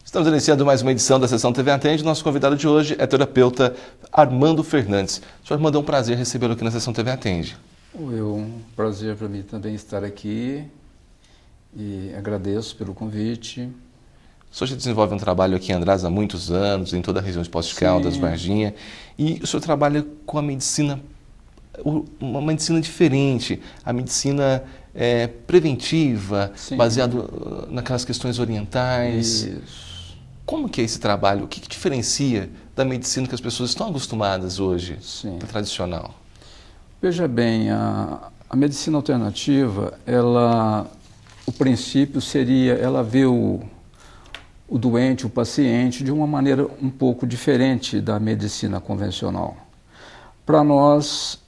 Estamos iniciando mais uma edição da Sessão TV Atende. Nosso convidado de hoje é o terapeuta Armando Fernandes. Senhor Armando, é um prazer recebê-lo aqui na Sessão TV Atende. Um prazer para mim também estar aqui e agradeço pelo convite. O senhor já desenvolve um trabalho aqui em Andradas há muitos anos, em toda a região de Poços de Caldas, Varginha, e o senhor trabalha com a medicina, uma medicina diferente, a medicina preventiva, baseado naquelas questões orientais. Isso. Como que é esse trabalho? O que diferencia da medicina que as pessoas estão acostumadas hoje, da tradicional? Veja bem, a medicina alternativa, o princípio seria ela ver o doente, o paciente, de uma maneira um pouco diferente da medicina convencional. Para nós,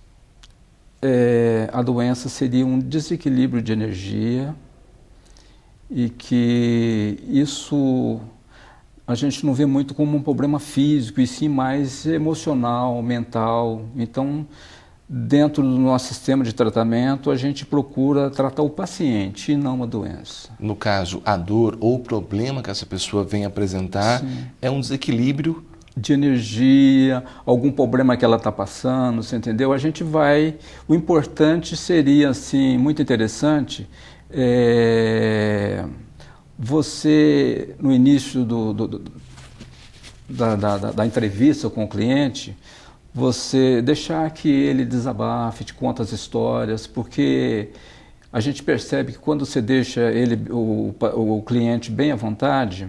a doença seria um desequilíbrio de energia e que isso a gente não vê muito como um problema físico, e sim mais emocional, mental. Então, dentro do nosso sistema de tratamento, a gente procura tratar o paciente e não a doença. No caso, a dor ou o problema que essa pessoa vem apresentar é um desequilíbrio de energia, algum problema que ela está passando, você entendeu? A gente vai... O importante seria, assim, muito interessante, você, no início da entrevista com o cliente, você deixar que ele desabafe, te conta as histórias, porque a gente percebe que quando você deixa o cliente bem à vontade,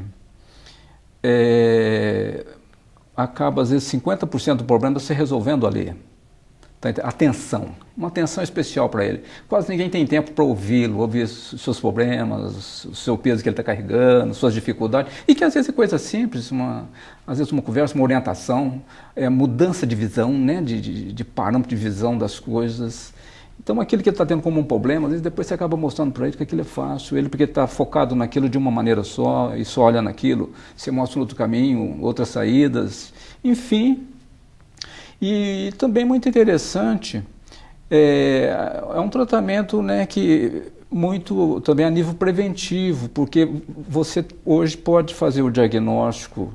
acaba, às vezes, 50% do problema você resolvendo ali. Atenção, uma atenção especial para ele. Quase ninguém tem tempo para ouvi-lo, ouvir os seus problemas, o seu peso que ele está carregando, suas dificuldades, e que às vezes é coisa simples, às vezes uma conversa, uma orientação, mudança de visão, né, de parâmetro de visão das coisas. Então aquilo que ele está tendo como um problema, às vezes depois você acaba mostrando para ele que aquilo é fácil, ele porque está focado naquilo de uma maneira só, e só olha naquilo, você mostra um outro caminho, outras saídas, enfim. E também muito interessante, é um tratamento, né, que muito também a nível preventivo, porque você hoje pode fazer o diagnóstico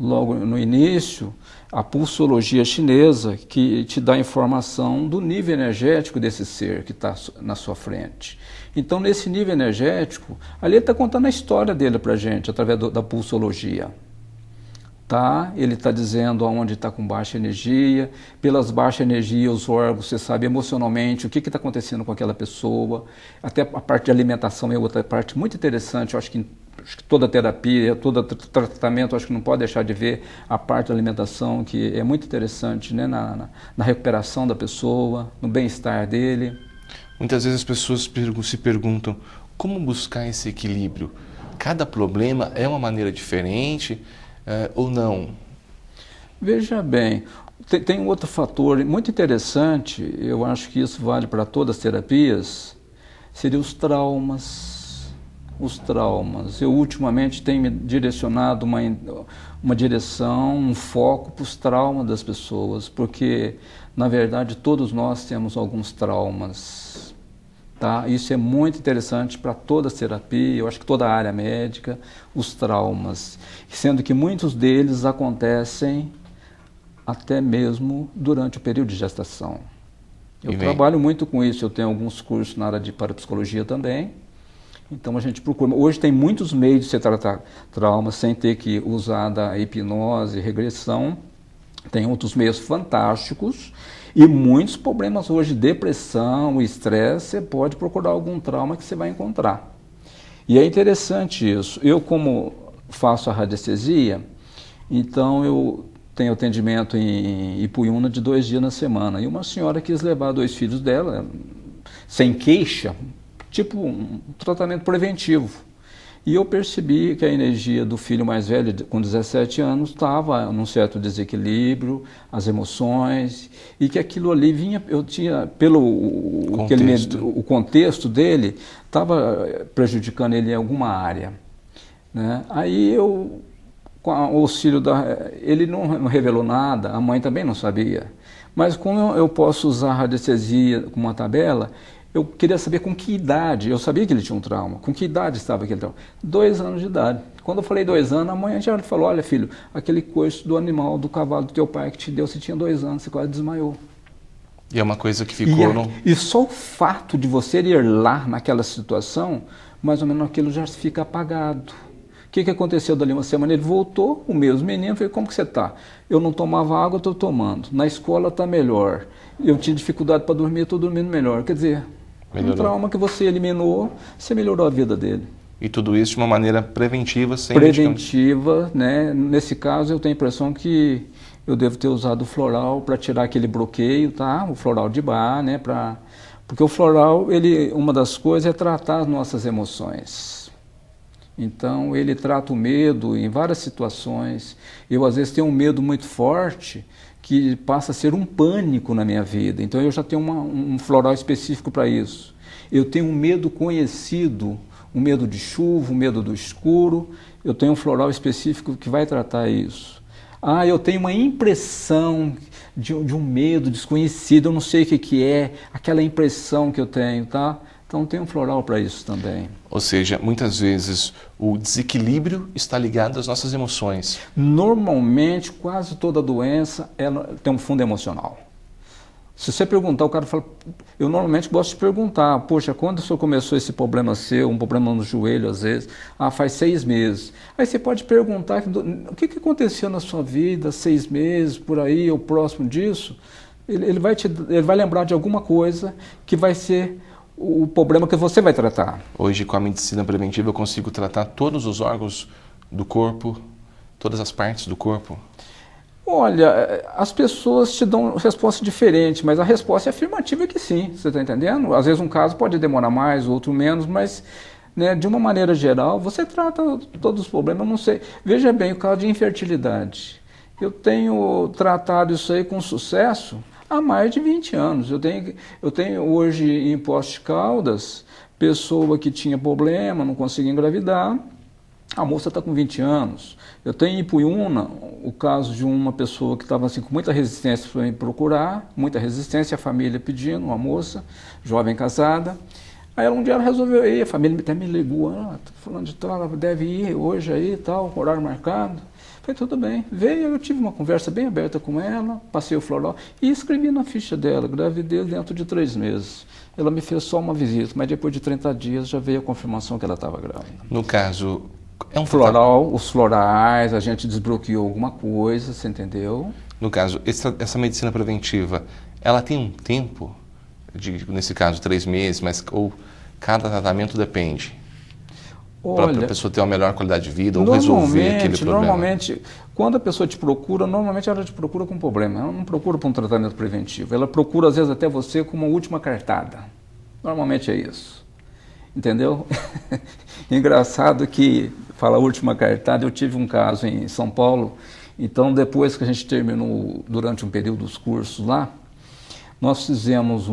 logo no início, a pulsologia chinesa, que te dá informação do nível energético desse ser que está na sua frente. Então, nesse nível energético, ali ele está contando a história dele para a gente, através da pulsologia. Ele está dizendo aonde está com baixa energia, pelas baixas energias, os órgãos, você sabe emocionalmente o que está acontecendo com aquela pessoa, até a parte de alimentação é outra parte muito interessante. Eu acho que toda terapia, todo tratamento, acho que não pode deixar de ver a parte da alimentação, que é muito interessante, né, na recuperação da pessoa, no bem-estar dele. Muitas vezes as pessoas se perguntam como buscar esse equilíbrio. Cada problema é uma maneira diferente, ou não? Veja bem, tem um outro fator muito interessante, eu acho que isso vale para todas as terapias, seria os traumas. Os traumas. Eu ultimamente tenho me direcionado uma direção, um foco para os traumas das pessoas, porque, na verdade, todos nós temos alguns traumas. Isso é muito interessante para toda a terapia, eu acho que toda a área médica, os traumas, sendo que muitos deles acontecem até mesmo durante o período de gestação. Eu trabalho muito com isso, eu tenho alguns cursos na área de parapsicologia também, então a gente procura. Hoje tem muitos meios de você tratar traumas sem ter que usar da hipnose, regressão, tem outros meios fantásticos. E muitos problemas hoje, depressão, estresse, você pode procurar algum trauma que você vai encontrar. E é interessante isso. Eu, como faço a radiestesia, então eu tenho atendimento em Ipuiuna de 2 dias na semana. E uma senhora quis levar 2 filhos dela, sem queixa, tipo um tratamento preventivo. E eu percebi que a energia do filho mais velho, com 17 anos, estava num certo desequilíbrio, as emoções, e que aquilo ali vinha, eu tinha, pelo o contexto dele, estava prejudicando ele em alguma área. Né? Aí eu, com o auxílio ele não revelou nada, a mãe também não sabia. Mas como eu posso usar a radiestesia com uma tabela, Eu queria saber com que idade, eu sabia que ele tinha um trauma, com que idade estava aquele trauma? 2 anos de idade. Quando eu falei 2 anos, a mãe já falou, olha filho, aquele coice do animal, do cavalo do teu pai que te deu, você tinha 2 anos, você quase desmaiou. E é uma coisa que ficou... E só o fato de você ir lá naquela situação, mais ou menos aquilo já fica apagado. O que aconteceu dali uma semana? Ele voltou, o mesmo menino, falei, como que você está? Eu não tomava água, eu estou tomando. Na escola está melhor. Eu tinha dificuldade para dormir, estou dormindo melhor. Quer dizer, melhorou. Um trauma que você eliminou, você melhorou a vida dele. E tudo isso de uma maneira preventiva, sem preventiva, né? Nesse caso, eu tenho a impressão que eu devo ter usado o floral para tirar aquele bloqueio, tá? O floral de Bach, né? Porque o floral, uma das coisas é tratar as nossas emoções. Então, ele trata o medo em várias situações. Eu, às vezes, tenho um medo muito forte que passa a ser um pânico na minha vida. Então, eu já tenho um floral específico para isso. Eu tenho um medo conhecido, um medo de chuva, um medo do escuro. Eu tenho um floral específico que vai tratar isso. Ah, eu tenho uma impressão de um medo desconhecido, eu não sei o que é, aquela impressão que eu tenho, tá? Então tem um floral para isso também. Ou seja, muitas vezes o desequilíbrio está ligado às nossas emoções. Normalmente, quase toda doença tem um fundo emocional. Se você perguntar, o cara fala, eu normalmente gosto de perguntar, poxa, quando o senhor começou esse problema seu, um problema no joelho às vezes, faz 6 meses. Aí você pode perguntar, o que aconteceu na sua vida, 6 meses, por aí, ou próximo disso? Ele vai lembrar de alguma coisa que vai ser o problema que você vai tratar. Hoje, com a medicina preventiva, eu consigo tratar todos os órgãos do corpo, todas as partes do corpo? Olha, as pessoas te dão resposta diferente, mas a resposta é afirmativa que sim, você está entendendo? Às vezes um caso pode demorar mais, outro menos, mas né, de uma maneira geral, você trata todos os problemas, eu não sei. Veja bem, o caso de infertilidade. Eu tenho tratado isso aí com sucesso há mais de 20 anos. Eu tenho hoje em Poços de Caldas, pessoa que tinha problema, não conseguia engravidar, a moça está com 20 anos. Eu tenho em Ipuiuna o caso de uma pessoa que estava assim, com muita resistência para me procurar, muita resistência, a família pedindo, uma moça, jovem casada. Aí um dia ela resolveu ir, a família até me ligou, falando de tal, ela deve ir hoje aí, tal, horário marcado. Falei, tudo bem. Veio, eu tive uma conversa bem aberta com ela, passei o floral e escrevi na ficha dela, gravidez dentro de 3 meses. Ela me fez só uma visita, mas depois de 30 dias já veio a confirmação que ela estava grávida. No caso, é um floral, os florais, a gente desbloqueou alguma coisa, você entendeu? No caso, essa medicina preventiva, ela tem um tempo, nesse caso 3 meses, mas ou cada tratamento depende? Para a pessoa ter uma melhor qualidade de vida ou resolver aquele problema? Normalmente, quando a pessoa te procura, normalmente ela te procura com um problema. Ela não procura para um tratamento preventivo. Ela procura, às vezes, até você com uma última cartada. Normalmente é isso. Entendeu? Engraçado que, fala última cartada, eu tive um caso em São Paulo. Então, depois que a gente terminou, durante um período dos cursos lá, nós fizemos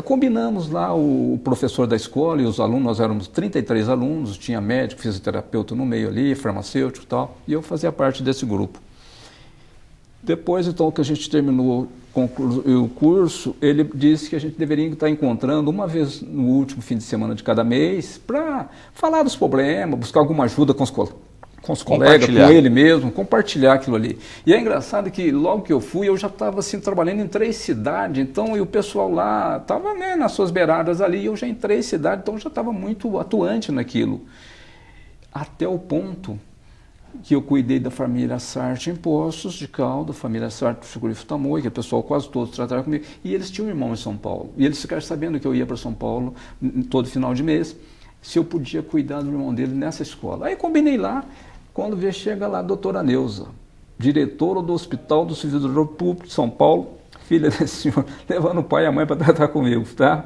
combinamos lá o professor da escola e os alunos, nós éramos 33 alunos, tinha médico, fisioterapeuta no meio ali, farmacêutico e tal, e eu fazia parte desse grupo. Depois, então, que a gente terminou o curso, ele disse que a gente deveria estar encontrando uma vez no último fim de semana de cada mês para falar dos problemas, buscar alguma ajuda com os colegas, com ele mesmo, compartilhar aquilo ali. E é engraçado que logo que eu fui, eu já estava assim, trabalhando em 3 cidades, então e o pessoal lá estava nas suas beiradas ali, e eu já em 3 cidades, então eu já estava muito atuante naquilo. Até o ponto que eu cuidei da família Sartre em Poços de Caldas, família Sartre do Frigorífico Tamoio, que o pessoal quase todos trataram comigo, e eles tinham um irmão em São Paulo. E eles ficaram sabendo que eu ia para São Paulo todo final de mês, se eu podia cuidar do irmão dele nessa escola. Aí combinei lá. Quando vê, chega lá a doutora Neuza, diretora do Hospital do Servidor Público de São Paulo, filha desse senhor, levando o pai e a mãe para tratar comigo, tá?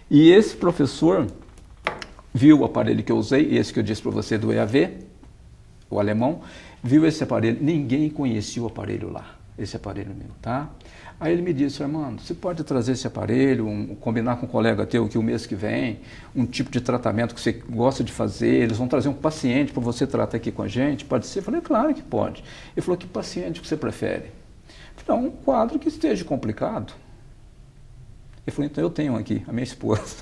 E esse professor viu o aparelho que eu usei, esse que eu disse para você do EAV, o alemão, viu esse aparelho, ninguém conhecia o aparelho lá, esse aparelho meu, tá? Aí ele me disse, Armando, você pode trazer esse aparelho, combinar com um colega teu que o mês que vem, um tipo de tratamento que você gosta de fazer, eles vão trazer um paciente para você tratar aqui com a gente, pode ser? Eu falei, claro que pode. Ele falou, que paciente que você prefere? Eu falei, um quadro que esteja complicado. Ele falou, então eu tenho aqui, a minha esposa.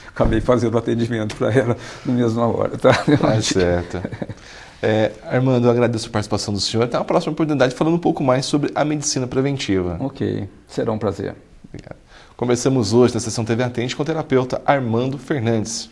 Acabei fazendo atendimento para ela na mesma hora. Tá certo. Armando, eu agradeço a participação do senhor. Até uma próxima oportunidade falando um pouco mais sobre a medicina preventiva. Ok, será um prazer. Obrigado. Conversamos hoje na Sessão TV Atende com o terapeuta Armando Fernandes.